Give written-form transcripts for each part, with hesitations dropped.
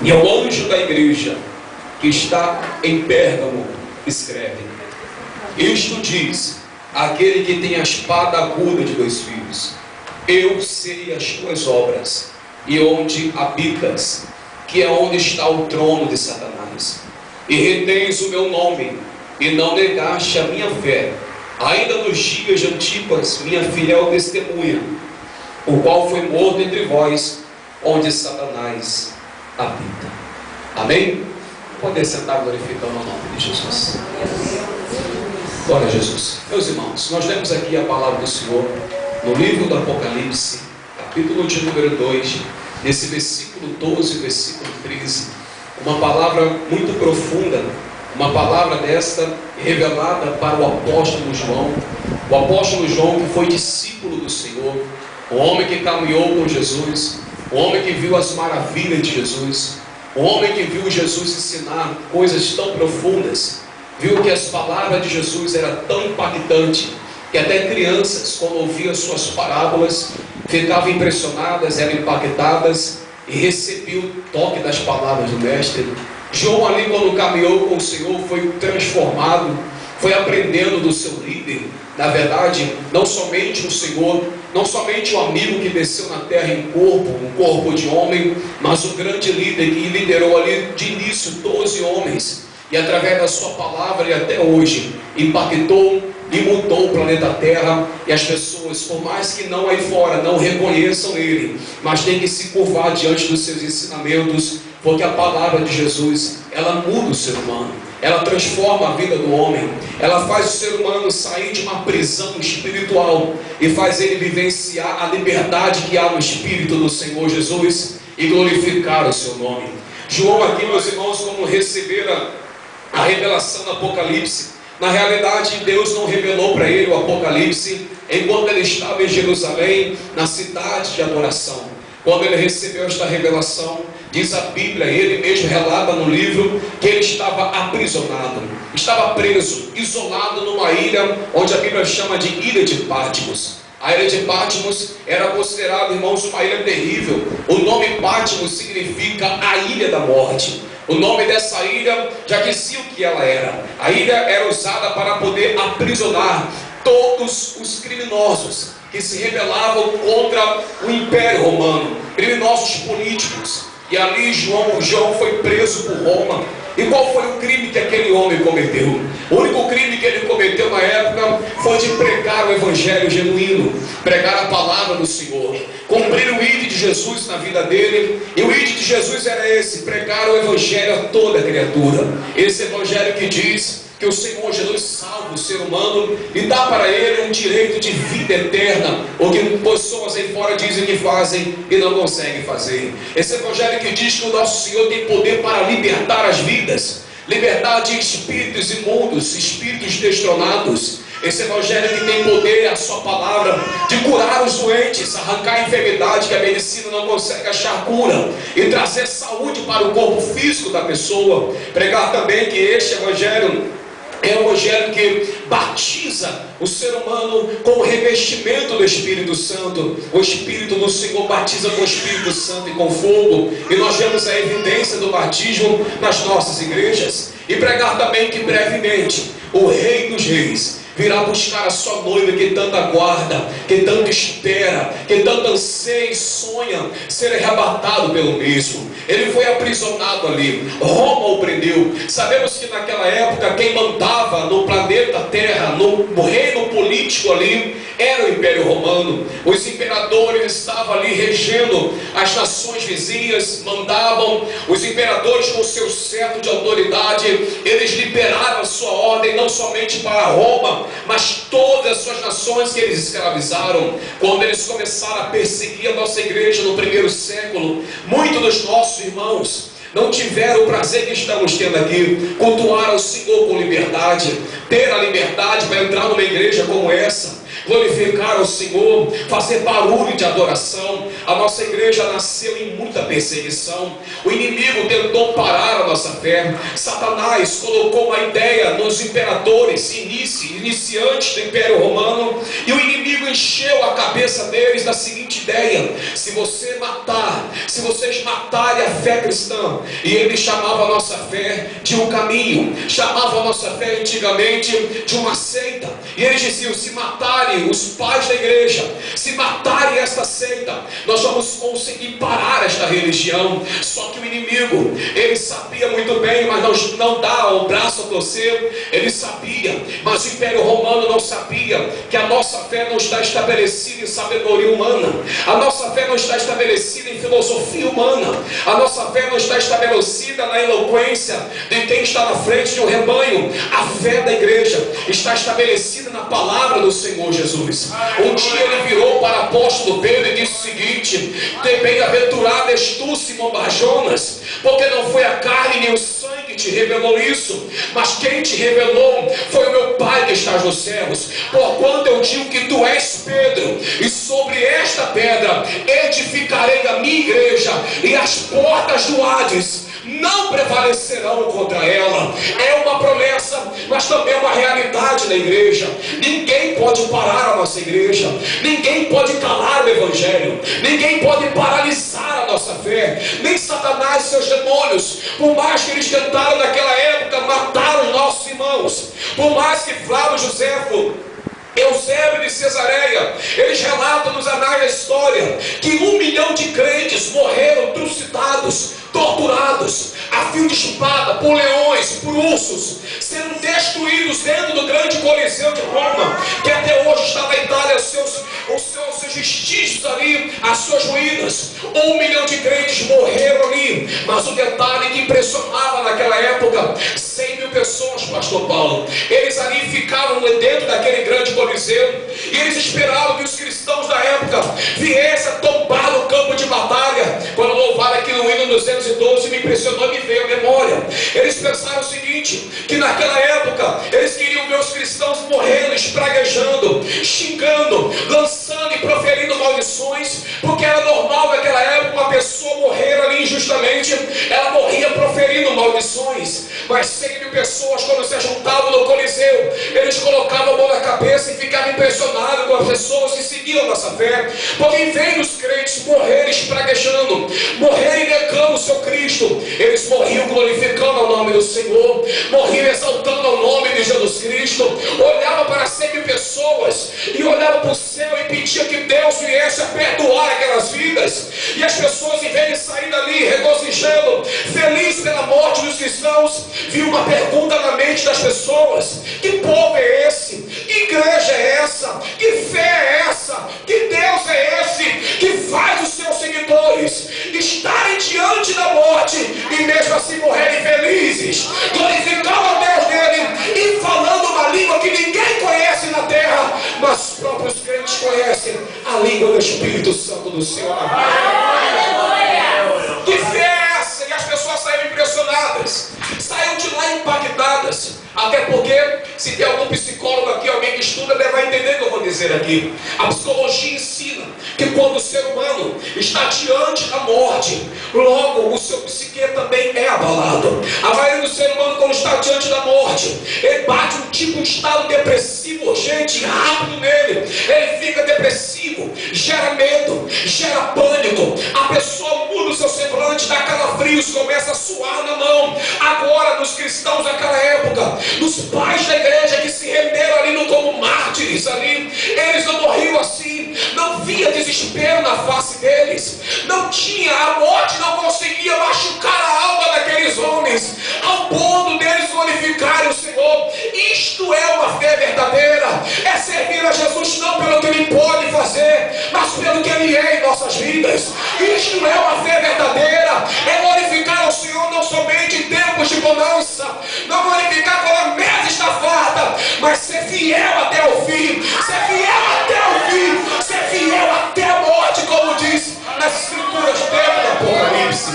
E ao anjo da igreja que está em Pérgamo escreve: isto diz aquele que tem a espada aguda de 2 fios: eu sei as tuas obras, e onde habitas, que é onde está o trono de Satanás, e retens o meu nome, e não negaste a minha fé, ainda nos dias de Antipas, minha fiel testemunha, o qual foi morto entre vós, onde Satanás habita. Amém? Pode sentar glorificando o nome de Jesus. Glória a Jesus. Meus irmãos, nós lemos aqui a palavra do Senhor no livro do Apocalipse, capítulo de número 2, nesse versículo 12, versículo 13, uma palavra muito profunda, uma palavra desta revelada para o apóstolo João, o apóstolo João que foi discípulo do Senhor, o homem que caminhou com Jesus, o homem que viu as maravilhas de Jesus, o homem que viu Jesus ensinar coisas tão profundas, viu que as palavras de Jesus eram tão impactantes, que até crianças, quando ouviam suas parábolas, ficavam impressionadas, eram impactadas e recebiam o toque das palavras do Mestre. João ali, quando caminhou com o Senhor, foi transformado, foi aprendendo do seu líder. Na verdade, não somente o Senhor, não somente o amigo que desceu na terra em corpo, um corpo de homem, mas o grande líder que liderou ali de início 12 homens, e através da sua palavra e até hoje impactou e mudou o planeta Terra. E as pessoas, por mais que não aí fora não reconheçam ele, mas tem que se curvar diante dos seus ensinamentos, porque a palavra de Jesus, ela muda o ser humano, ela transforma a vida do homem, ela faz o ser humano sair de uma prisão espiritual e faz ele vivenciar a liberdade que há no Espírito do Senhor Jesus e glorificar o seu nome. João aqui, meus irmãos, como recebera a revelação do Apocalipse, na realidade Deus não revelou para ele o Apocalipse enquanto ele estava em Jerusalém, na cidade de adoração. Quando ele recebeu esta revelação, diz a Bíblia, ele mesmo relata no livro, que ele estava aprisionado, estava preso, isolado numa ilha, onde a Bíblia chama de Ilha de Patmos. A ilha de Patmos era considerada, irmãos, uma ilha terrível. O nome Patmos significa a ilha da morte. O nome dessa ilha já dizia o que ela era. A ilha era usada para poder aprisionar todos os criminosos que se rebelavam contra o Império Romano, criminosos políticos. E ali João foi preso por Roma. E qual foi o crime que aquele homem cometeu? O único crime que ele cometeu na época foi de pregar o evangelho genuíno, pregar a palavra do Senhor, cumprir o ID de Jesus na vida dele. E o ID de Jesus era esse: pregar o evangelho a toda criatura. Esse evangelho que diz que o Senhor Jesus salva o ser humano e dá para ele um direito de vida eterna, o que pessoas aí fora dizem que fazem e não conseguem fazer. Esse evangelho que diz que o nosso Senhor tem poder para libertar as vidas, libertar de espíritos imundos, espíritos destronados. Esse evangelho que tem poder, a sua palavra, de curar os doentes, arrancar a enfermidade que a medicina não consegue achar cura, e trazer saúde para o corpo físico da pessoa. Pregar também que este evangelho é o evangelho que batiza o ser humano com o revestimento do Espírito Santo. O Espírito do Senhor batiza com o Espírito Santo e com fogo. E nós vemos a evidência do batismo nas nossas igrejas. E pregar também que brevemente o Rei dos Reis virá buscar a sua noiva que tanto aguarda, que tanto espera, que tanto anseia e sonha ser arrebatado pelo mesmo. Ele foi aprisionado ali, Roma o prendeu. Sabemos que naquela época quem mandava no planeta Terra, no reino político ali, era o Império Romano. Os imperadores estavam ali regendo as nações vizinhas, mandavam. Os imperadores, com seu cetro de autoridade, eles liberaram a sua ordem não somente para Roma, mas todas as suas nações que eles escravizaram. Quando eles começaram a perseguir a nossa igreja no primeiro século, muitos dos nossos irmãos não tiveram o prazer que estamos tendo aqui, cultuar ao Senhor com liberdade, ter a liberdade para entrar numa igreja como essa, glorificar ao Senhor, fazer barulho de adoração. A nossa igreja nasceu em muita perseguição. O inimigo tentou parar a nossa fé. Satanás colocou uma ideia nos imperadores, iniciantes do Império Romano, e o inimigo encheu a cabeça deles da seguinte ideia, se vocês matarem a fé cristã, e ele chamava a nossa fé de um caminho, chamava a nossa fé antigamente de uma seita, e eles diziam: se matarem os pais da igreja, se matarem esta seita, nós vamos conseguir parar esta religião. Só que o inimigo, ele sabia muito bem, mas não dá o braço a torcer. Ele sabia, mas o Império Romano não sabia que a nossa fé não está estabelecida em sabedoria humana, a nossa fé não está estabelecida em filosofia humana, a nossa fé não está estabelecida na eloquência de quem está na frente de um rebanho. A fé da igreja está estabelecida na palavra do Senhor Jesus. Um dia ele virou para o apóstolo Pedro e disse o seguinte: bem-aventurado és tu, Simão Barjonas, porque não foi a carne nem o sangue que te revelou isso, mas quem te revelou foi o meu Pai que está nos céus. Porquanto eu digo que tu és Pedro, e sobre esta pedra edificarei a minha igreja, e as portas do Hades não prevalecerão contra ela. É uma promessa, mas também é uma realidade na igreja. Ninguém pode parar a nossa igreja, ninguém pode calar o evangelho, ninguém pode paralisar a nossa fé, nem Satanás e seus demônios. Por mais que eles tentaram naquela época matar os nossos irmãos, por mais que Flávio Josefo, Eusébio de Cesareia, eles relatam nos anais da história que 1 milhão de crentes morreram trucidados, torturados, a fio de espada, por leões, por ursos, sendo destruídos dentro do grande Coliseu de Roma, que até hoje está na Itália, os seus vestígios ali, as suas ruínas. 1 milhão de crentes morreram ali. Mas o detalhe que impressionava naquela época: 100 mil pessoas, pastor Paulo, eles ali ficavam dentro daquele grande Coliseu, e eles esperavam que os cristãos da época viessem a tombar no campo de batalha. Quando louvaram aqui no hino 212, me impressionou, me veio a memória. Eles pensaram o seguinte: que naquela época eles queriam ver os cristãos morrendo, espraguejando, xingando, lançando e proferindo maldições, porque era normal naquela época uma pessoa morrer ali injustamente, ela morria proferindo maldições. Mas 100 mil pessoas, quando se juntavam no Coliseu, eles colocavam a mão na cabeça e ficavam impressionados com as pessoas que seguiam a nossa fé, porque em vez dos crentes morrerem espraguejando, morrerem negando o seu Cristo, eles morriam glorificando o nome do Senhor, morriam exaltando o nome de Jesus Cristo. Olhava para 100 mil pessoas e olhava para o céu e pedia que Deus viesse a perdoar aquelas vidas. E as pessoas, em vez de sair dali regozijando, feliz pela morte dos cristãos, viu uma pergunta na mente das pessoas: que povo é esse? Que igreja é essa? Que fé é essa? Que Deus é esse que faz os seus seguidores estarem diante da morte e mesmo assim morrerem felizes, glorificando a Deus dele e falando uma língua que ninguém conhece na terra, mas os próprios crentes conhecem a língua do Espírito Santo do Senhor? Que fé é essa? E as pessoas saíram impressionadas, saíram de lá impactadas. Até porque, se tem algum psicólogo aqui, alguém que estuda, vai entender o que eu vou dizer aqui. A psicologia ensina que quando o ser humano está diante da morte, logo o seu psique também é abalado. A maioria do ser humano, quando está diante da morte, ele bate um tipo de estado depressivo urgente, rápido nele. Ele fica depressivo, gera medo, gera pânico. A pessoa muda o seu semblante, dá calafrios, começa a suar na mão. Agora, nos cristãos daquela época, dos pais da igreja que se renderam ali como mártires ali, eles não morriam assim, não via desespero na face deles, não tinha, a morte não conseguia machucar a alma daqueles homens, ao ponto deles glorificarem o Senhor. Isto é uma fé verdadeira, é servir a Jesus não pelo que Ele pode fazer, mas pelo que Ele é em nossas vidas. Isto é uma fé verdadeira, é glorificar o Senhor não somente em tempos de bonança, não glorificar quando a mesa está farta, mas ser fiel até o fim, ser fiel até o fim, ser fiel até a morte, como diz nas escrituras dentro do Apocalipse.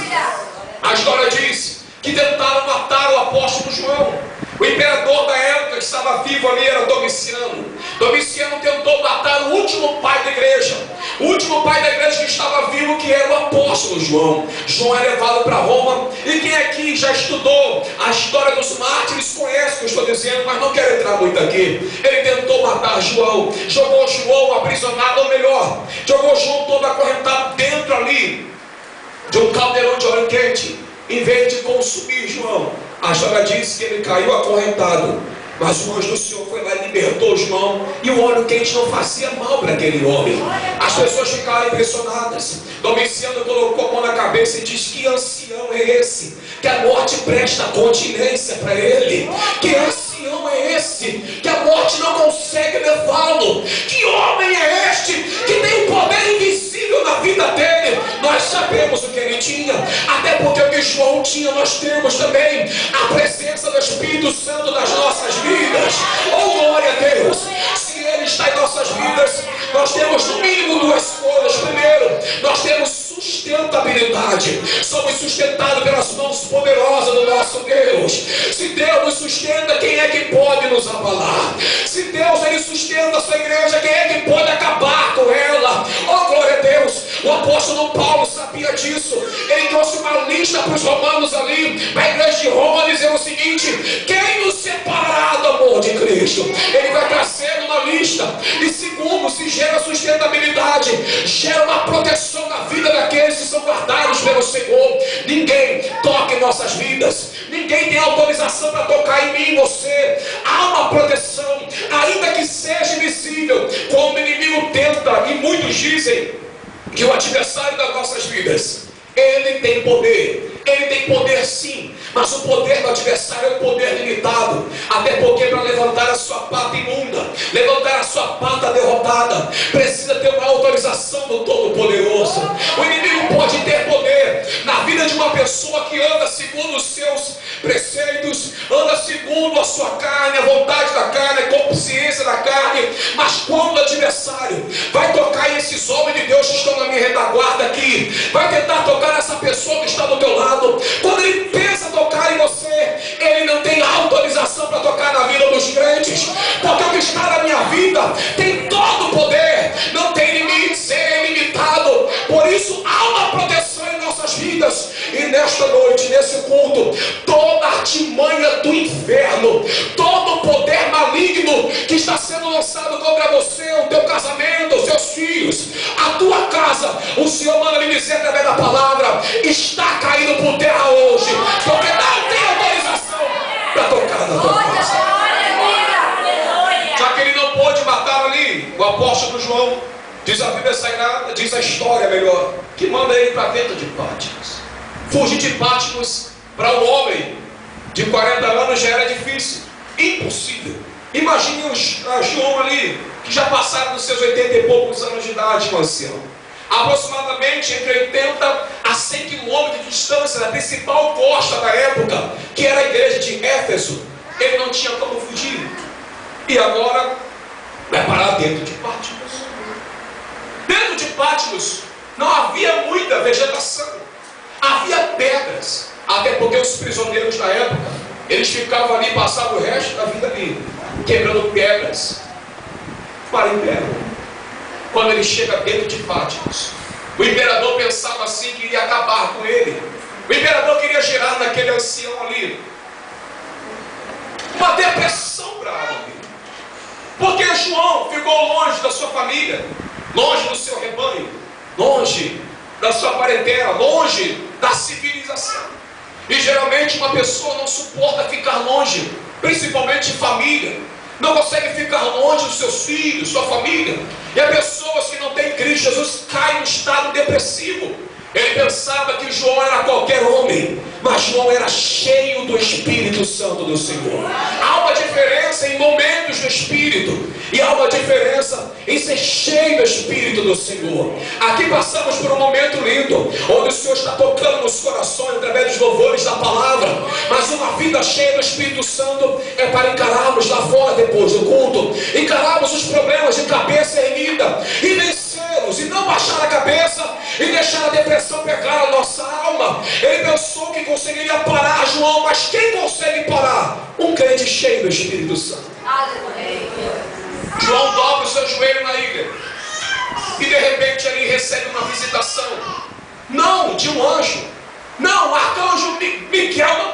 A história diz que tentaram matar o apóstolo João. O imperador da época que estava vivo ali era Domiciano. Domiciano tentou matar o último pai da igreja, o último pai da igreja que estava vivo, que era o apóstolo João. João é levado para Roma. E quem aqui ali já estudou a história dos mártires, conhece o que eu estou dizendo, mas não quero entrar muito aqui. Ele tentou matar João, jogou João aprisionado, ou melhor, jogou João todo acorrentado dentro ali de um caldeirão de óleo quente, em vez de consumir João. A história diz que ele caiu acorrentado, mas o anjo do Senhor foi lá e libertou João, e o óleo quente não fazia mal para aquele homem. As pessoas ficaram impressionadas. Domiciano colocou a mão na cabeça e diz: que ancião é esse, que a morte presta continência para ele? Que ancião é esse, que a morte não consegue levá-lo? Que homem é este, que tem um poder invisível na vida dele? Nós sabemos o que ele tinha, até porque o que João tinha, nós temos também: a presença do Espírito Santo nas nossas vidas. Oh, glória a Deus! Se ele está em nossas vidas, nós temos no mínimo duas coisas. Primeiro, nós temos sustentabilidade. Somos sustentados pelas mãos poderosas do nosso Deus. Se Deus nos sustenta, quem é que pode nos abalar? Se Deus ele sustenta a sua igreja, quem é que pode acabar com ela? Oh, glória a Deus! O apóstolo Paulo sabia disso. Ele trouxe uma lista para os romanos ali, para a igreja de Roma, dizendo o seguinte: quem nos separará do amor de Cristo? Ele vai trazer uma lista. E segundo, se gera sustentabilidade, gera uma proteção na vida daqueles que são guardados pelo Senhor. Ninguém toca em nossas vidas, ninguém tem autorização para tocar em mim e você. Há uma proteção, ainda que seja invisível. Como o inimigo tenta, e muitos dizem que o adversário das nossas vidas, ele tem poder. Ele tem poder sim, mas o poder do adversário é um poder limitado. Até porque para levantar a sua pata imunda, levantar a sua pata derrotada, precisa ter uma autorização do Todo-Poderoso. O inimigo pode ter poder na vida de uma pessoa que anda segundo os seus preceitos, anda segundo a sua carne, a vontade da carne, a consciência da carne. Mas quando o adversário vai tocar em esses homens de Deus que estão na minha retaguarda aqui, vai tentar tocar nessa pessoa que está do teu lado, quando ele pensa tocar em você, ele não tem autorização para tocar na vida dos crentes, porque o que está na minha vida tem todo o poder, não tem limites, é ilimitado. Por isso há uma proteção em nossas vidas. E nesta noite, nesse culto, toda artimanha do inferno, todo o poder maligno que está sendo lançado contra você, o teu casamento, os seus filhos, a tua casa, o Senhor manda me dizer através da palavra, está caindo por terra hoje, porque não tem autorização para tocar na tua casa. Já que ele não pôde matar ali o apóstolo João, diz a Bíblia Sagrada, diz a história melhor, que manda ele para dentro de Patmos. Fugir de Patmos para um homem de 40 anos já era difícil, impossível. Imagine o João ali, que já passaram dos seus 80 e poucos anos de idade, um ancião. Aproximadamente entre 80 a 100 quilômetros de distância da principal costa da época, que era a igreja de Éfeso. Ele não tinha como fugir. E agora vai parar dentro de Patmos. Dentro de Patmos não havia muita vegetação, havia pedras, até porque os prisioneiros da época, eles ficavam ali, passavam o resto da vida ali, quebrando pedras para o império. Quando ele chega dentro de Patmos, o imperador pensava assim que iria acabar com ele. O imperador queria gerar naquele ancião ali uma depressão brava ali, porque João ficou longe da sua família, longe do seu rebanho, longe da sua parentela, longe da civilização. E geralmente uma pessoa não suporta ficar longe, principalmente de família, não consegue ficar longe dos seus filhos, sua família. E a pessoa que não tem Cristo Jesus cai num estado depressivo. Ele pensava que João era qualquer homem, mas João era cheio do Espírito Santo do Senhor. Há uma diferença em momentos do Espírito, e há uma diferença em ser cheio do Espírito do Senhor. Aqui passamos por um momento lindo, onde o Senhor está tocando nos corações através dos louvores da palavra. Mas uma vida cheia do Espírito Santo é para encararmos lá fora depois do culto, encararmos os problemas de cabeça erguida e vencê-los, e não baixar a cabeça e deixar a depressão pegar a nossa alma. Ele pensou que conseguiria parar João, mas quem consegue parar? Um crente cheio do Espírito Santo. João dobra o seu joelho na ilha, e de repente ele recebe uma visitação, não de um anjo, não, o arcanjo Miquel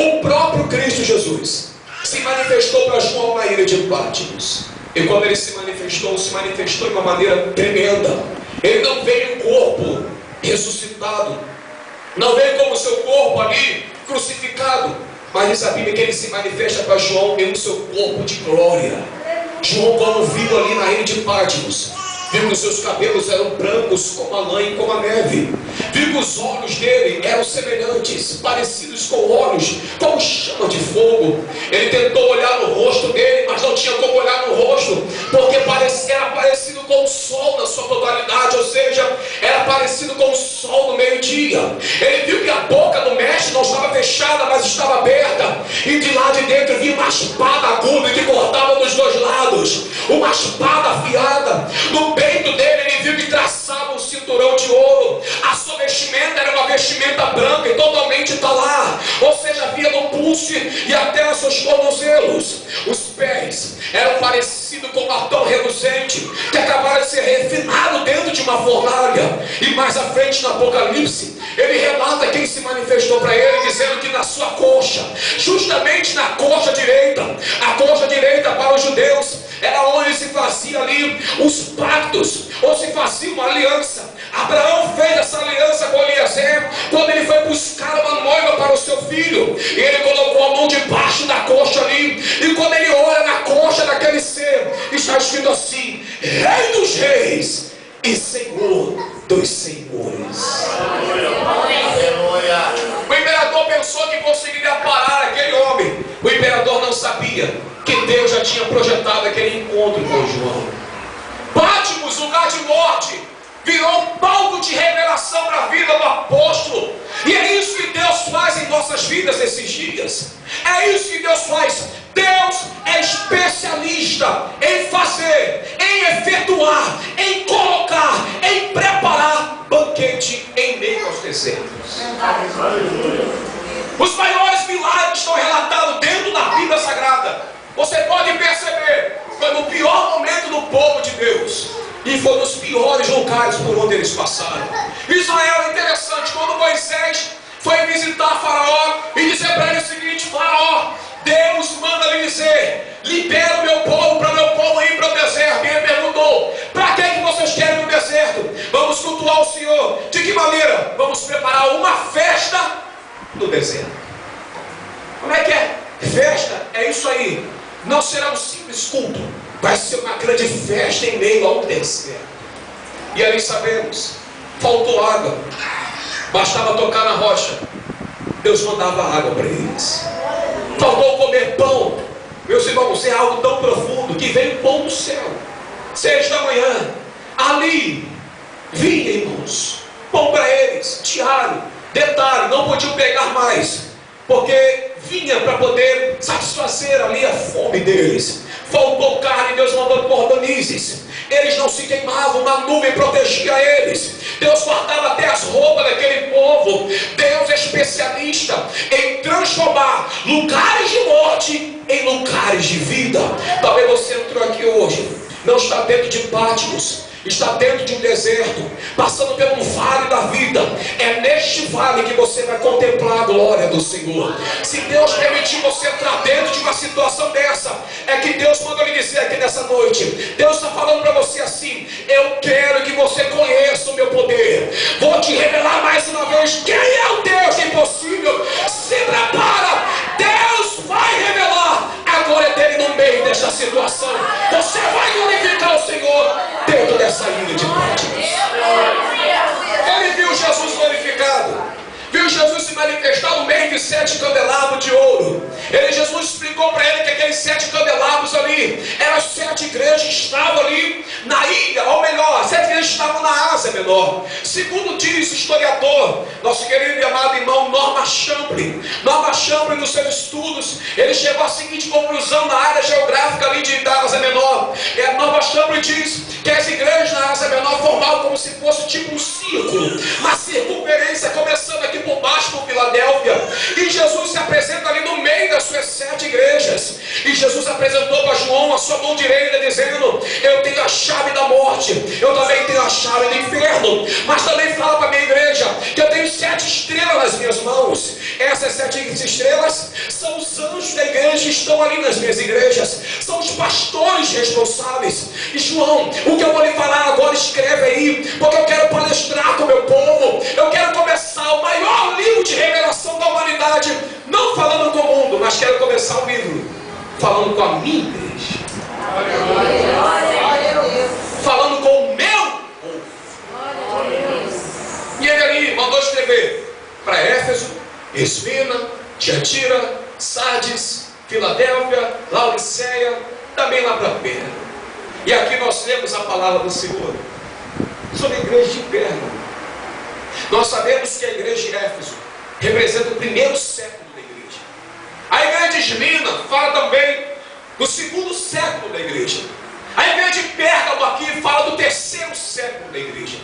O próprio Cristo Jesus se manifestou para João na ilha de Patmos. E quando ele se manifestou de uma maneira tremenda. Ele não veio em corpo ressuscitado, não veio como seu corpo ali crucificado, mas diz a Bíblia que ele se manifesta para João em seu corpo de glória. João, quando viu ali na ilha de Patmos, viu que os seus cabelos eram brancos como a lã e como a neve. Viu que os olhos dele eram semelhantes, parecidos com olhos, como chama de fogo. Ele tentou olhar no rosto dele, mas não tinha como olhar no rosto, porque era parecido com o sol na sua totalidade, ou seja, era parecido com o sol no meio-dia. Ele viu que a boca do mestre não estava fechada, mas estava aberta, e de lá de dentro vinha uma espada aguda que cortava dos dois lados, uma espada afiada. No peito dele ele viu que traçava um cinturão de ouro. A sua vestimenta era uma vestimenta branca e totalmente talar, ou seja, havia no pulso e até os seus tornozelos. Os pés eram parecidos com latão reluzente que acabara de ser refinado dentro de uma fornalha. E mais à frente no Apocalipse ele relata quem se manifestou para ele, dizendo que na sua coxa, justamente na coxa direita, a coxa direita para os judeus era onde se fazia ali os pactos, ou se fazia uma aliança. Abraão fez essa aliança com Eliezer quando ele foi buscar uma noiva para o seu filho, e ele colocou a mão debaixo da coxa ali, e quando ele olha na coxa daquele ser, está escrito assim: Rei dos Reis e Senhor dos Senhores. O imperador pensou que conseguiria parar aquele homem. O imperador não sabia que Deus já tinha projetado aquele encontro com João. Patmos, lugar de morte, virou um palco de revelação para a vida do apóstolo. E é isso que Deus faz em nossas vidas nesses dias. É isso que Deus faz. Deus é especialista em fazer, em efetuar, em colocar, em preparar banquete em meio aos desertos. Os maiores milagres estão relatados dentro da Bíblia Sagrada. Você pode perceber, foi no pior momento do povo de Deus, e foi nos piores locais por onde eles passaram. Israel é interessante, quando Moisés foi visitar Faraó e dizer para ele o seguinte: Faraó, Deus manda lhe dizer, libera o meu povo para o meu povo ir para o deserto. E ele perguntou: para que vocês querem no deserto? Vamos cultuar o Senhor. De que maneira? Vamos preparar uma festa no deserto. Como é que é? Festa é isso aí. Não será um simples culto, vai ser uma grande festa em meio ao deserto. E ali sabemos, faltou água, bastava tocar na rocha, Deus mandava água para eles. Faltou comer pão, meus irmãos, é algo tão profundo que veio pão do céu. 6 da manhã, ali vinha, irmãos, pão para eles, diário. Detalhe, não podiam pegar mais, porque vinha para poder satisfazer ali a fome deles. Faltou carne, Deus mandou cordonizes. Eles não se queimavam, uma nuvem protegia eles. Deus guardava até as roupas daquele povo. Deus é especialista em transformar lugares de morte em lugares de vida. Talvez você entrou aqui hoje, não está dentro de Patmos, está dentro de um deserto, passando por um vale da vida. É neste vale que você vai contemplar a glória do Senhor. Se Deus permitir você entrar dentro de uma situação dessa, é que Deus mandou lhe dizer aqui nessa noite. Deus está falando para você assim: eu quero que você conheça o meu poder. Vou te revelar mais uma vez quem é o Deus impossível. Se prepara, Deus vai revelar a glória dele no meio desta situação. Você vai glorificar o Senhor dentro dessa ilha de Patmos. Ele viu Jesus glorificado, viu Jesus se manifestar no meio de 7 candelabros de ouro. Jesus explicou para ele que aqueles 7 candelabros ali eram as 7 igrejas que estavam ali na ilha, ou melhor, as 7 igrejas que estavam na Ásia Menor. Segundo diz o historiador, nosso querido e amado irmão Norman Champlin, nos seus estudos, ele chegou à seguinte conclusão na área geográfica ali da Ásia Menor. Norman Champlin diz que as igrejas na Ásia Menor formavam como se fosse tipo um círculo, uma circunferência começando aqui por baixo, por Filadélfia, e Jesus se apresenta ali no meio das suas 7 igrejas. E Jesus apresentou para João a sua mão direita, dizendo: eu tenho a chave da morte, eu também tenho a chave do inferno, mas também fala para a minha igreja que eu tenho 7 estrelas nas minhas mãos. Essas 7 estrelas são os anjos da igreja que estão ali nas minhas igrejas, são os pastores responsáveis. E João, o que eu vou lhe falar agora, escreve aí, porque eu quero palestrar com o meu povo. Eu quero começar o maior livro de revelação da humanidade, não falando com o mundo, mas quero começar o livro falando com a minha igreja, falando com o meu povo. E ele ali mandou escrever para Éfeso, Esmirna, Tiatira, Sardes, Filadélfia, Laodiceia, também lá para Pérgamo. E aqui nós lemos a palavra do Senhor sobre a igreja de Pérgamo. Nós sabemos que a igreja de Éfeso representa o primeiro século da igreja. A igreja de Esmirna fala também do segundo século da igreja. A igreja de Pérgamo aqui fala do terceiro século da igreja.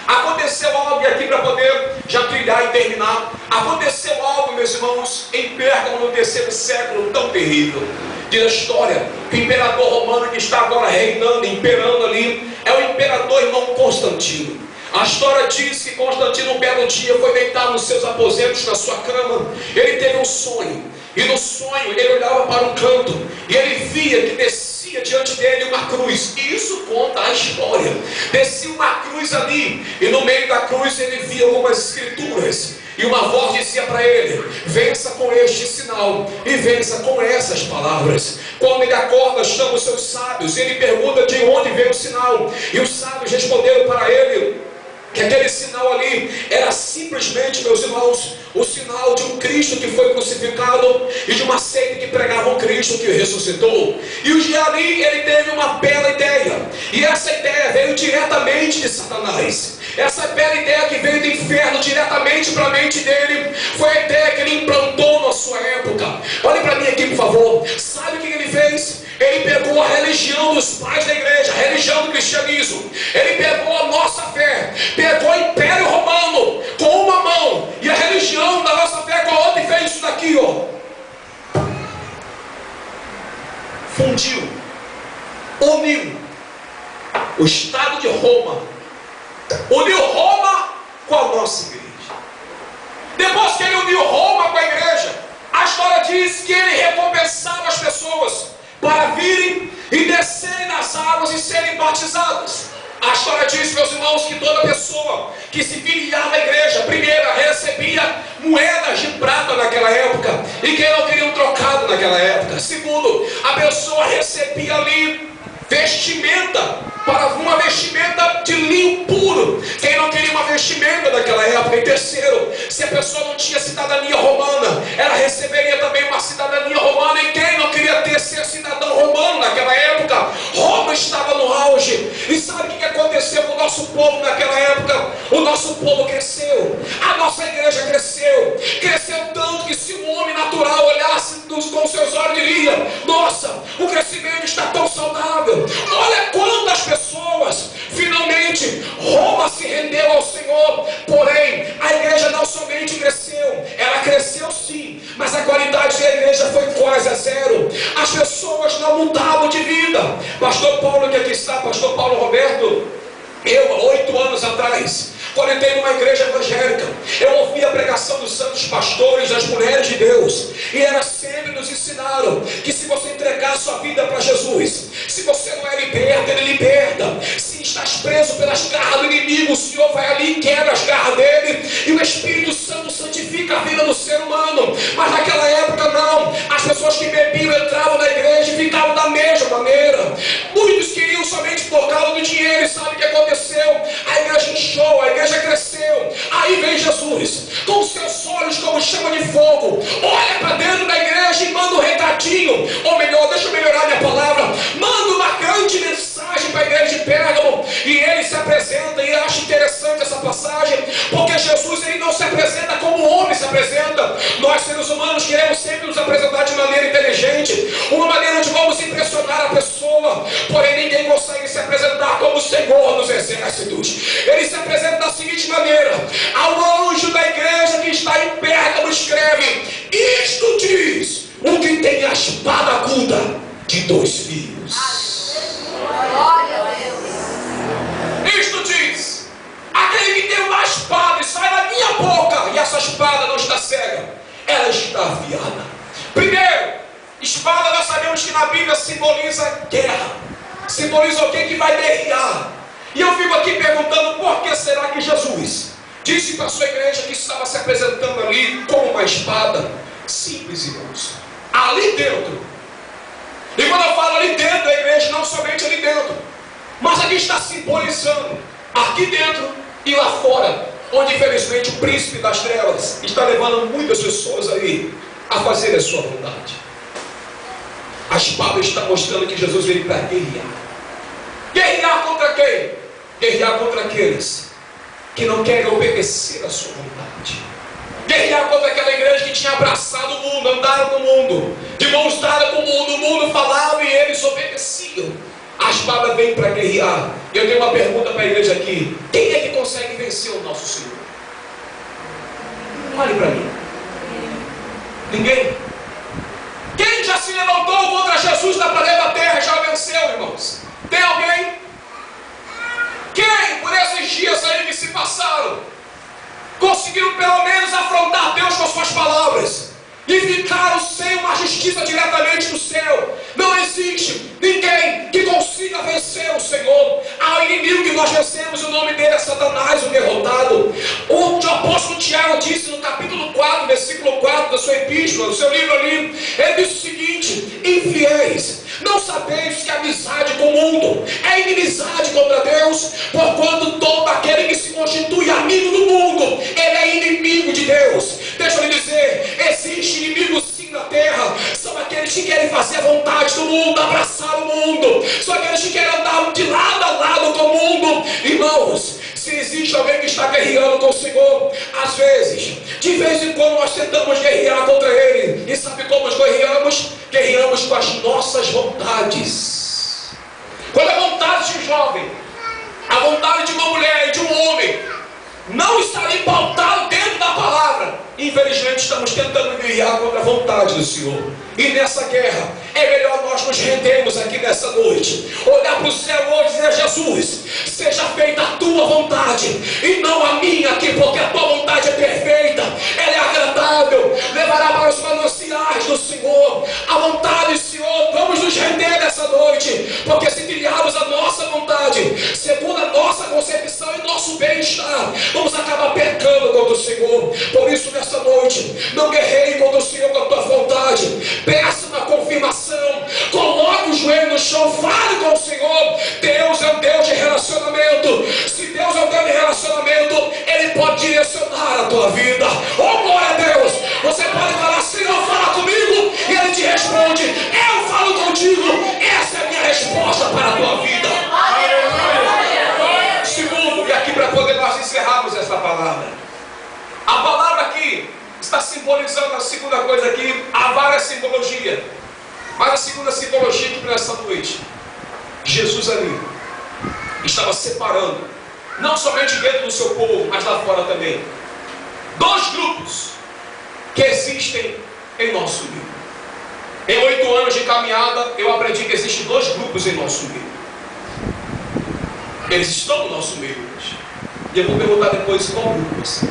Aconteceu algo aqui para poder já trilhar e terminar. Aconteceu algo, meus irmãos, em Pérgamo no terceiro século, tão terrível. Diz a história que o imperador romano que está agora reinando, imperando ali, é o imperador irmão Constantino. A história diz que Constantino, um belo dia, foi deitar nos seus aposentos, na sua cama. Ele teve um sonho. E no sonho ele olhava para um canto e ele via que descia diante dele uma cruz. E isso conta a história. Descia uma cruz ali, e no meio da cruz ele via algumas escrituras. E uma voz dizia para ele: vença com este sinal e vença com essas palavras. Quando ele acorda, chama os seus sábios e ele pergunta de onde veio o sinal. E os sábios responderam para ele que aquele sinal ali era simplesmente, meus irmãos, o sinal de um Cristo que foi crucificado e de uma seita que pregava um Cristo que ressuscitou. E o dia ali ele teve uma bela ideia, e essa ideia veio diretamente de Satanás. Essa bela ideia que veio do inferno diretamente para a mente dele foi a ideia que ele implantou na sua época. Olhe para mim aqui, por favor. Sabe o que ele fez? Ele pegou a religião dos pais da igreja, a religião do cristianismo. Ele pegou a nossa fé, pegou o Império Romano com uma mão e a religião da nossa fé com a outra, e fez isso daqui, ó. Fundiu, uniu o Estado de Roma, uniu Roma com a nossa igreja. Depois que ele uniu Roma com a igreja, a história diz que ele recompensava as pessoas para virem e descerem nas águas e serem batizadas. A história diz, meus irmãos, que toda pessoa que se filiava à igreja, primeiro, recebia moedas de prata naquela época, e quem não queria um trocado naquela época. Segundo, a pessoa recebia ali vestimenta, para uma vestimenta de linho puro. Quem não queria uma vestimenta daquela época? E terceiro, se a pessoa não tinha cidadania romana, ela receberia também uma cidadania romana. E quem não queria ser cidadão romano naquela época? Roma estava no auge. E sabe o que aconteceu com o nosso povo naquela época? O nosso povo cresceu, a nossa igreja cresceu, cresceu tanto que se um homem natural olhasse com seus olhos, diria: nossa, o crescimento está tão saudável. Olha quantas pessoas, finalmente, Roma se rendeu ao Senhor. Porém, a igreja não somente cresceu, ela cresceu sim, mas a qualidade da igreja foi quase a zero. As pessoas não mudavam de vida. Pastor Paulo, que aqui está, Pastor Paulo Roberto, eu, há 8 anos atrás, quando entrei numa igreja evangélica, eu ouvi a pregação dos santos pastores, das mulheres de Deus, e elas sempre nos ensinaram que se você entregar a sua vida para Jesus, se você não é liberto, Ele liberta. Se estás preso pelas garras do inimigo, o Senhor vai ali e quebra as garras dele, e o Espírito Santo santifica a vida do ser humano. Mas naquela época não, as pessoas que bebiam entravam na igreja e ficavam da mesma maneira. Muitos queriam somente por causa do dinheiro, e sabe o que aconteceu? A igreja inchou, a igreja cresceu. Aí vem Jesus, com seus olhos como chama de fogo, olha para dentro da igreja e manda um recadinho, ou melhor, deixa eu melhorar minha palavra, manda uma grande mensagem para a igreja de Pérgamo. E ele se apresenta, e eu acho interessante essa passagem, porque Jesus, ele não se apresenta como o homem se apresenta. Nós, seres humanos, queremos sempre nos apresentar de maneira inteligente, uma maneira onde vamos impressionar a pessoa. Porém, ninguém consegue se apresentar como o Senhor dos exércitos. Ele se apresenta da seguinte maneira: ao anjo da igreja que está em Pérgamo escreve: isto diz o que tem a espada aguda de 2 fios. Isto diz aquele que tem uma espada e sai da minha boca, e essa espada não está cega, ela espada está afiada. Primeiro, espada nós sabemos que na Bíblia simboliza guerra. Simboliza alguém que vai guerrear. E eu fico aqui perguntando, por que será que Jesus disse para a sua igreja que estava se apresentando ali como uma espada? Simples, irmãos. Ali dentro. E quando eu falo ali dentro da igreja, não somente ali dentro, mas aqui está simbolizando aqui dentro e lá fora, onde infelizmente o príncipe das trevas está levando muitas pessoas aí a fazer a sua vontade. A espada está mostrando que Jesus veio para guerrear. Guerrear contra quem? Guerrear contra aqueles que não querem obedecer a sua vontade. Guerrear contra aquela igreja que tinha abraçado o mundo, andaram no mundo, de mãos dadas com o mundo falava e eles obedeciam. A espada vem para guerrear. Eu tenho uma pergunta para a igreja aqui: quem é que consegue vencer o nosso Senhor? Olhe para mim. Ninguém? Quem já se levantou contra Jesus na parede da terra já venceu, irmãos? Tem alguém? Quem, por esses dias aí que se passaram, conseguiram pelo menos afrontar Deus com as suas palavras e ficaram sem uma justiça diretamente do céu? Não existe ninguém que consiga vencer o Senhor. Há um inimigo que nós vencemos, o nome dele é Satanás, o derrotado. O apóstolo Tiago disse no capítulo 4, versículo 4 da sua epístola, do seu livro ali, ele disse o seguinte: infiéis, não sabeis que a amizade com o mundo é inimizade contra Deus? Porquanto todo aquele que se constitui amigo do mundo, ele é inimigo de Deus. Deixa eu lhe dizer, existe inimigos sim na terra. São aqueles que querem fazer a vontade do mundo, abraçar o mundo. São aqueles que querem andar de lado a lado com o mundo. Irmãos, se existe alguém que está guerreando com o Senhor, às vezes, de vez em quando nós tentamos guerrear contra Ele. E sabe como nós guerreamos? Guerreamos com as nossas vontades. Quando a vontade de um jovem, a vontade de uma mulher e de um homem não está ali pautado dentro da palavra, infelizmente estamos tentando guerrear contra a vontade do Senhor. E nessa guerra é melhor nós nos rendermos aqui nessa noite, olhar para o céu hoje e dizer: Jesus, seja feita a tua vontade e não a minha aqui, porque a tua vontade é perfeita, ela é agradável, levará para os mananciais do Senhor. A vontade do Senhor, vamos nos render nessa noite, porque se trilharmos a nossa vontade segundo a nossa concepção e nosso bem-estar, vamos acabar pecando contra o Senhor. Por isso nessa noite, não guerreie contra o Senhor com a tua vontade. Peça uma confirmação, coloque o joelho no chão, fale com o Senhor. Deus é um Deus de relacionamento. Se Deus é um Deus de relacionamento, Ele pode direcionar a tua vida. Oh, glória a Deus! Você pode falar: Senhor, fala comigo, e Ele te responde: eu falo contigo. Essa é a minha resposta para a tua vida. Segundo, e aqui para poder nós encerrarmos essa palavra, a palavra aqui está simbolizando a segunda coisa aqui. Há várias simbologias, mas a segunda simbologia aqui para essa noite, Jesus ali estava separando, não somente dentro do seu povo, mas lá fora também, dois grupos que existem em nosso meio. Em 8 anos de caminhada, eu aprendi que existem dois grupos em nosso meio. Eles estão no nosso meio hoje. E eu vou perguntar depois qual grupo você é.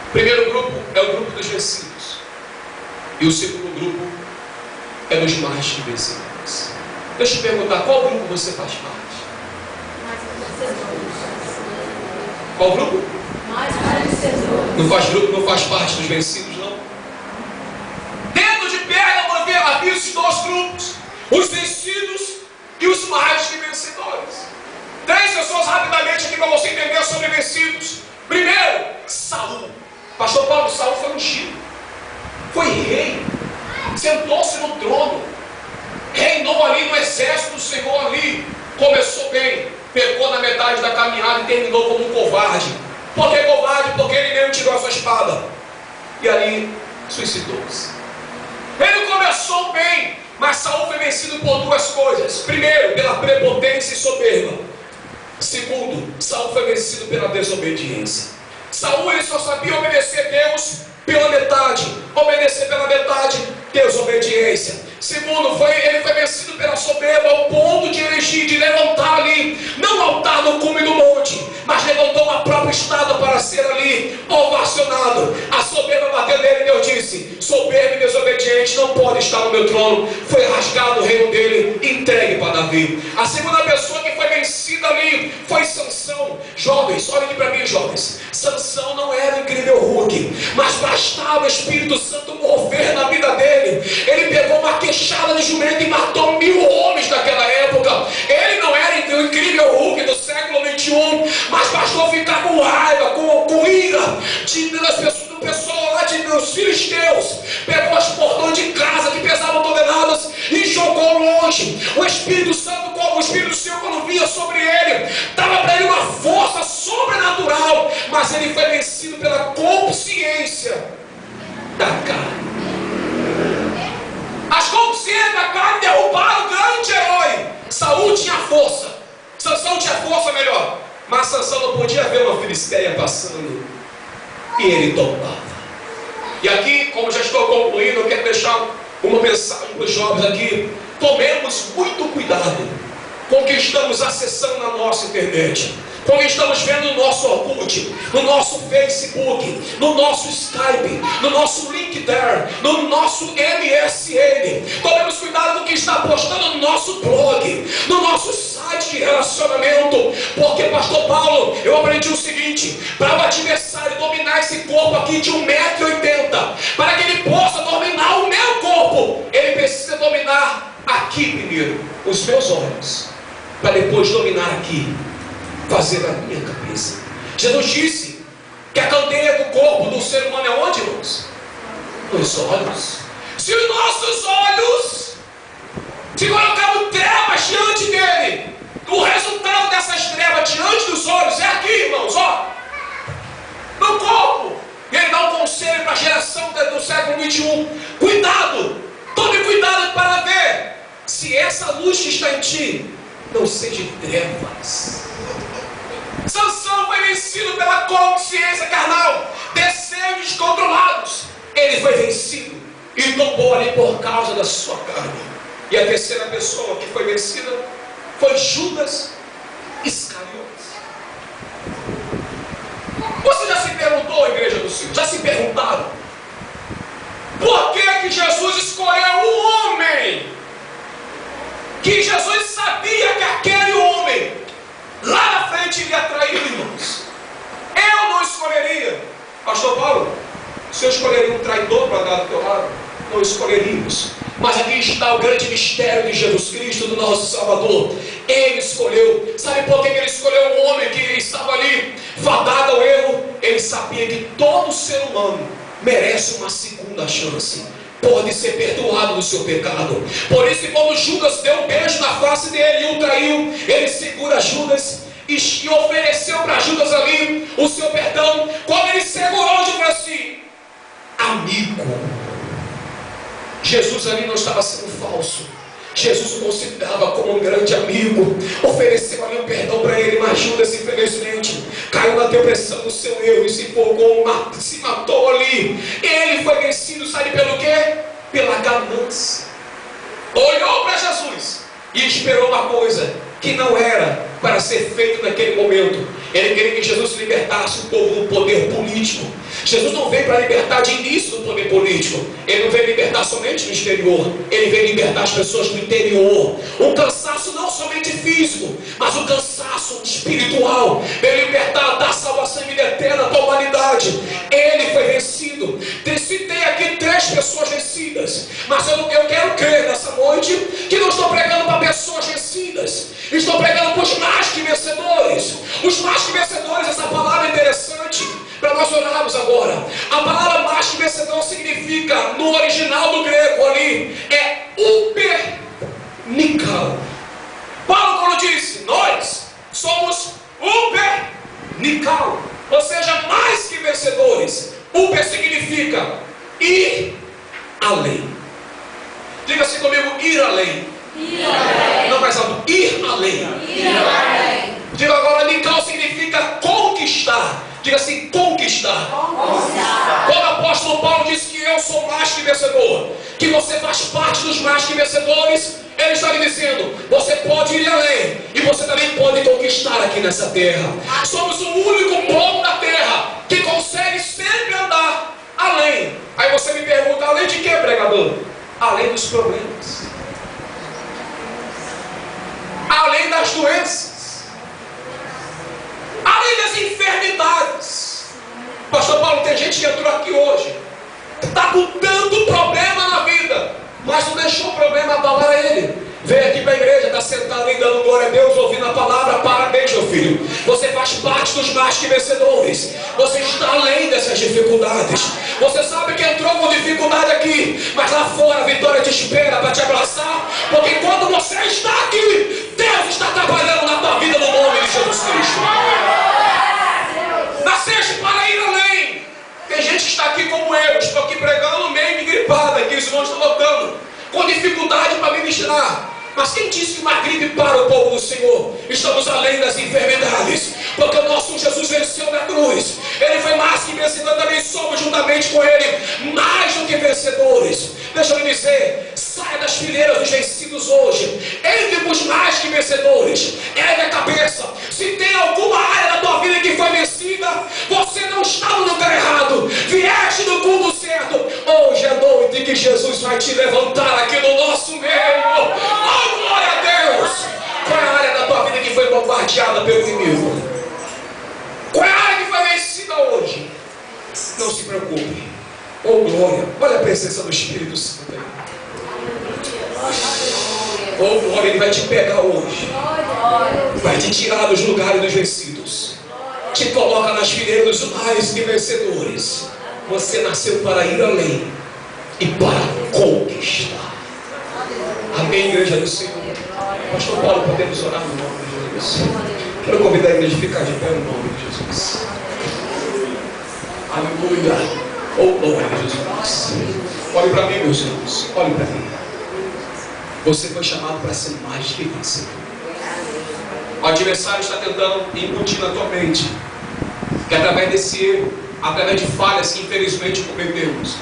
O primeiro grupo é o grupo dos vencidos. E o segundo grupo é dos mais que vencedores. Deixa eu te perguntar, qual grupo você faz parte? Qual grupo? Não faz parte dos vencidos, não? Dentro de Pérgamo havia esses dois grupos: os vencidos e os mais que vencedores. 3 pessoas rapidamente aqui para você entender sobre vencidos. Primeiro, Saul. Pastor Paulo, Saul foi ungido, foi rei, sentou-se no trono, reinou ali no exército do Senhor ali. Começou bem, pecou na metade da caminhada e terminou como um covarde. Por que covarde? Porque ele mesmo tirou a sua espada e ali suicidou-se. Ele começou bem, mas Saul foi vencido por duas coisas. Primeiro, pela prepotência e soberba. Segundo, Saul foi vencido pela desobediência. Saul, ele só sabia obedecer a Deus pela metade. Obedecer pela metade, desobediência. Segundo, ele foi vencido pela soberba, ao ponto de erigir, de levantar ali, não altar no cume do monte, mas levantou uma própria estátua para ser ali ovacionado. A soberba bateu vida dele, Deus disse: soberbo e desobediente não pode estar no meu trono. Foi rasgado o reino dele, entregue para Davi. A segunda pessoa que foi vencida ali foi Sansão. Jovens, olhem aqui para mim, jovens. Sansão não era um incrível Hulk, mas bastava o Espírito Santo mover na vida dele. Ele pegou uma queixada de jumento e matou 1000 homens naquela época. Ele não era o incrível Hulk do século 21, mas bastou ficar com raiva, com ira das pessoas, do pessoal lá dos filisteus. Pegou os portões de casa que pesavam toneladas e jogou longe. O Espírito Santo, como o Espírito Santo, quando vinha sobre ele, dava para ele uma força sobrenatural, mas ele foi vencido pela consciência da carne. As consciências da carne derrubaram o grande herói. Saul tinha força, Sansão tinha força melhor, mas Sansão não podia ver uma filisteia passando, e ele tombava. E aqui, como já estou concluindo, eu quero deixar uma mensagem para os jovens aqui. Tomemos muito cuidado com o que estamos acessando na nossa internet, com o que estamos vendo no nosso Orkut, no nosso Facebook, no nosso Skype, no nosso LinkedIn, no nosso MSN. Tomemos cuidado com o que está postando no nosso blog, no nosso site de relacionamento, porque pastor Paulo, eu aprendi o seguinte: para o adversário dominar esse corpo aqui de 1,80 m, para que ele possa dominar o meu corpo, ele precisa dominar aqui primeiro os meus olhos, para depois dominar aqui, fazer a minha cabeça. Jesus disse que a candeia do corpo do ser humano é onde, irmãos? Nos olhos. Se os nossos olhos, se colocarmos trevas diante dele, o resultado dessas trevas diante dos olhos é aqui, irmãos, ó, no corpo. Ele dá um conselho para a geração do século 21. Cuidado, tome cuidado para ver se essa luz que está em ti não seja trevas. Sansão foi vencido pela consciência carnal, desejos descontrolados. Ele foi vencido e tombou ali por causa da sua carne. E a terceira pessoa que foi vencida foi Judas Iscariotes. Você já se perguntou, igreja do Senhor? Já se perguntaram por que Jesus escolheu um homem que Jesus sabia que aquele homem lá na frente iria trair, irmãos? Eu não escolheria. Pastor Paulo, o senhor escolheria um traidor para dar do teu lado? Não escolheríamos. Mas aqui está o grande mistério de Jesus Cristo, do nosso Salvador. Ele escolheu. Sabe por que ele escolheu um homem que estava ali fadado ao erro? Ele sabia que todo ser humano merece uma segunda chance, pode ser perdoado do seu pecado. Por isso, quando Judas deu um beijo na face dele e o traiu, ele segura Judas e ofereceu para Judas ali o seu perdão. Quando ele segurou, ele falou assim: amigo. Jesus ali não estava sendo falso. Jesus o considerava como um grande amigo. Ofereceu ali um perdão para ele. Mas Judas, infelizmente, caiu na depressão do seu erro e se empolgou, se matou ali. Ele foi vencido, sabe pelo quê? Pela ganância. Olhou para Jesus e esperou uma coisa que não era para ser feito naquele momento. Ele queria que Jesus libertasse o povo do poder político. Jesus não veio para libertar de início do poder político. Ele não veio libertar somente no exterior. Ele veio libertar as pessoas do interior. Um cansaço não somente físico, mas um cansaço espiritual. Veio libertar, dar salvação e vida eterna para a humanidade. Ele foi vencido. Citei aqui 3 pessoas vencidas, mas eu quero crer nessa noite que não estou pregando para pessoas vencidas. Estou pregando para os mais que vencedores. Os mais que vencedores, essa palavra é interessante para nós orarmos agora. A palavra mais que vencedor significa, no original do grego ali, é upernikao. Paulo, quando disse, nós somos upernikao, ou seja, mais que vencedores. Uper significa ir além. Diga assim comigo: ir além. Ir além. Não mais alto: ir além. Ir além. Diga agora: Nikao significa conquistar. Diga assim: conquistar. Conquistar. Quando o apóstolo Paulo disse que eu sou mais que vencedor, que você faz parte dos mais que vencedores, ele está lhe dizendo: você pode ir além e você também pode conquistar aqui nessa terra. Somos o único povo da terra que consegue sempre andar além gente que entrou aqui hoje está com tanto problema na vida, mas não deixou o problema abalar ele. Veio aqui para a igreja, está sentado aí dando glória a Deus, ouvindo a palavra. Parabéns, meu filho. Você faz parte dos mais que vencedores. Você está além dessas dificuldades. Você sabe que entrou com dificuldade aqui, mas lá fora a vitória te espera para te abraçar. Porque quando você está aqui, Deus está trabalhando na tua vida no nome de Jesus Cristo. Nasceste para ir além. Tem gente que está aqui como eu. Estou aqui pregando meio que gripada, aqui os irmãos estão lotando, com dificuldade para ministrar. Mas quem disse que uma gripe para o povo do Senhor? Estamos além das enfermidades, porque o nosso Jesus venceu na cruz. Ele foi mais que vencedor, também somos juntamente com Ele mais do que vencedores. Deixa eu lhe dizer, saia das fileiras dos vencidos hoje, entre os mais que vencedores. Ergue a cabeça. Se tem alguma área da tua vida que foi vencida, você não está no lugar errado, vieste no culto certo. Hoje é noite que Jesus vai te levantar aqui no nosso meio. Oh, glória a Deus! Qual é a área da tua vida que foi bombardeada pelo inimigo? Qual é a área que foi vencida hoje? Não se preocupe. Oh, glória! Olha a presença do Espírito Santo aí. Oh, glória! Ele vai te pegar hoje, vai te tirar dos lugares dos vencidos, te coloca nas fileiras dos mais que vencedores. Você nasceu para ir além e para conquistar. Amém, igreja do Senhor. Pastor Paulo, podemos orar no nome de Jesus. Quero convidar a igreja a ficar de pé no nome de Jesus. Aleluia. Oh, glória a Jesus. Olhe para mim, meus irmãos. Olhe para mim. Você foi chamado para ser mais que vencedor. O adversário está tentando incutir na tua mente que através desse erro, através de falhas que infelizmente cometemos,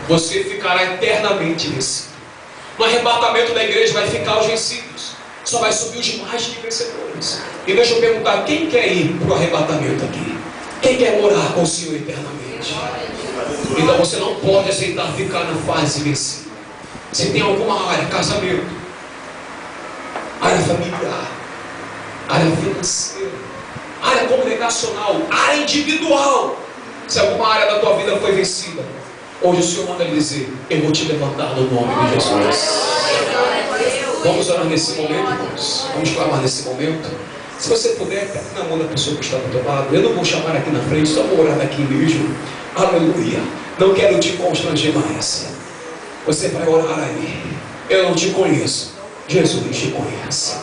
você ficará eternamente vencido. No arrebatamento da igreja vai ficar os vencidos, só vai subir os mais que vencedores. E deixa eu perguntar, quem quer ir para o arrebatamento aqui? Quem quer morar com o Senhor eternamente? Então você não pode aceitar ficar na fase vencida. Se tem alguma área, casamento, área familiar, área financeira, área congregacional, área individual, se alguma área da tua vida foi vencida, hoje o Senhor manda lhe dizer: eu vou te levantar no nome de Jesus. Vamos orar nesse momento, irmãos. Vamos clamar nesse momento. Se você puder, pega na mão da pessoa que está do teu lado. Eu não vou chamar aqui na frente, só vou orar daqui mesmo. Aleluia. Não quero te constranger mais. Você vai orar aí. Eu não te conheço, Jesus te conhece.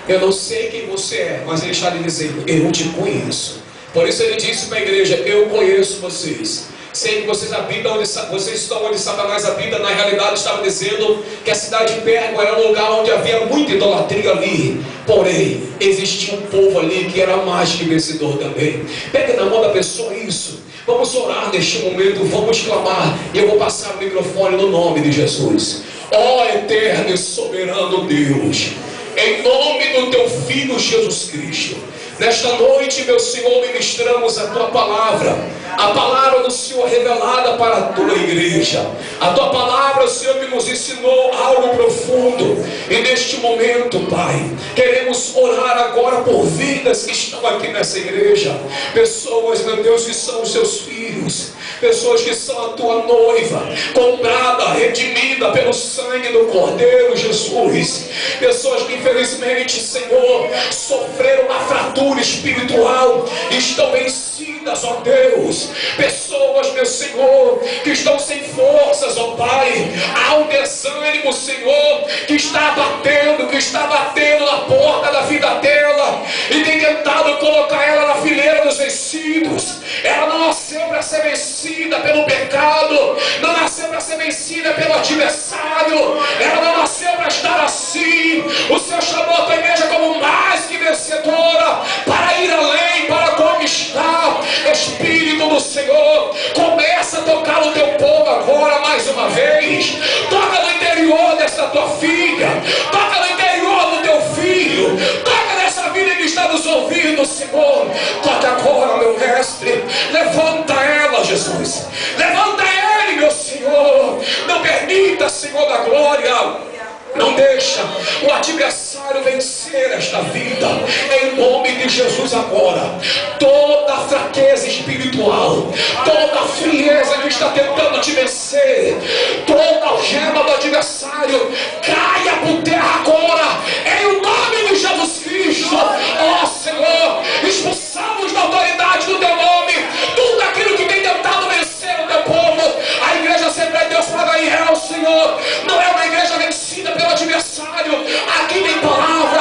Eu não sei quem você é, mas Ele está lhe dizendo: eu não te conheço. Por isso Ele disse para a igreja: eu conheço vocês. Sei que vocês habitam vocês estão onde Satanás habita. Na realidade estava dizendo que a cidade de Pérgamo era um lugar onde havia muita idolatria ali. Porém, existia um povo ali que era mais que vencedor também. Pega na mão da pessoa isso. Vamos orar neste momento, vamos clamar. E eu vou passar o microfone no nome de Jesus. Ó eterno e soberano Deus, em nome do teu Filho Jesus Cristo, nesta noite, meu Senhor, ministramos a tua palavra, a palavra do Senhor revelada para a tua igreja. A tua palavra, Senhor, que nos ensinou algo profundo. E neste momento, Pai, queremos orar agora por vidas que estão aqui nessa igreja. Pessoas, meu Deus, que são os seus filhos, pessoas que são a tua noiva, comprada, redimida pelo sangue do Cordeiro Jesus. Pessoas que infelizmente, Senhor, sofreram uma fratura espiritual, estão vencidas, ó Deus. Pessoas, meu Senhor, que estão sem forças, ó Pai. Há um desânimo, Senhor, que está batendo na porta da vida dela e tem tentado colocar ela na fileira dos vencidos. Ela não nasceu para ser vencida pelo pecado, não nasceu para ser vencida pelo adversário, ela não nasceu para estar assim. O Senhor chamou a tua igreja como mais que vencedora, para ir além, para conquistar. Espírito do Senhor, começa a tocar no teu povo agora mais uma vez. Toca no interior dessa tua filha, toca no interior do teu filho, toca nessa vida que está nos ouvindo, Senhor. Toca agora, meu mestre. Levanta ela, Jesus. Levanta ele, meu Senhor. Não permita, Senhor da glória, não deixa o adversário vencer esta vida. Em nome de Jesus agora, toda fraqueza espiritual, toda frieza tentando te vencer, toda algema do adversário caia por terra agora, em o nome de Jesus Cristo. Ó Senhor, expulsamos da autoridade do teu nome tudo aquilo que tem tentado vencer o teu povo. A igreja Assembleia de Deus para Israel, Senhor, não é uma igreja vencida pelo adversário. Aqui tem palavra,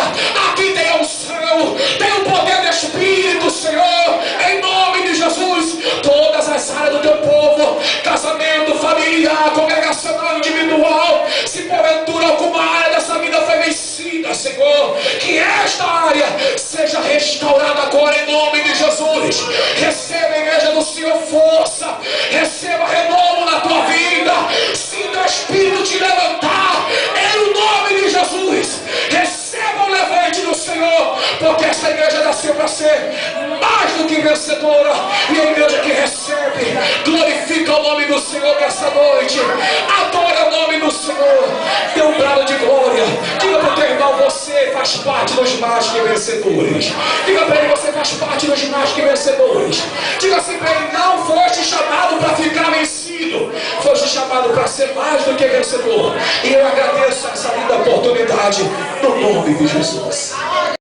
aqui tem unção, tem o poder do Espírito, Senhor, em nome de Jesus. Todas as áreas do teu povo, casamento, familiar, congregacional, individual, se porventura alguma área dessa vida foi vencida, Senhor, que esta área seja restaurada agora em nome de Jesus. Receba, a igreja do Senhor, força, receba renovo na tua vida, sinta o Espírito te levantar em o nome de Jesus. Receba o levante do Senhor, porque esta igreja nasceu para ser mais do que vencedora, e a igreja que recebe glorifica o nome do Senhor nessa noite, adora o nome do Senhor, dê um brado de glória. Diga para o teu irmão: você faz parte dos mais que vencedores. Diga para ele: você faz parte dos mais que vencedores. Diga assim para ele: não foste chamado para ficar vencido, foste chamado para ser mais do que vencedor. E eu agradeço essa linda oportunidade no nome de Jesus.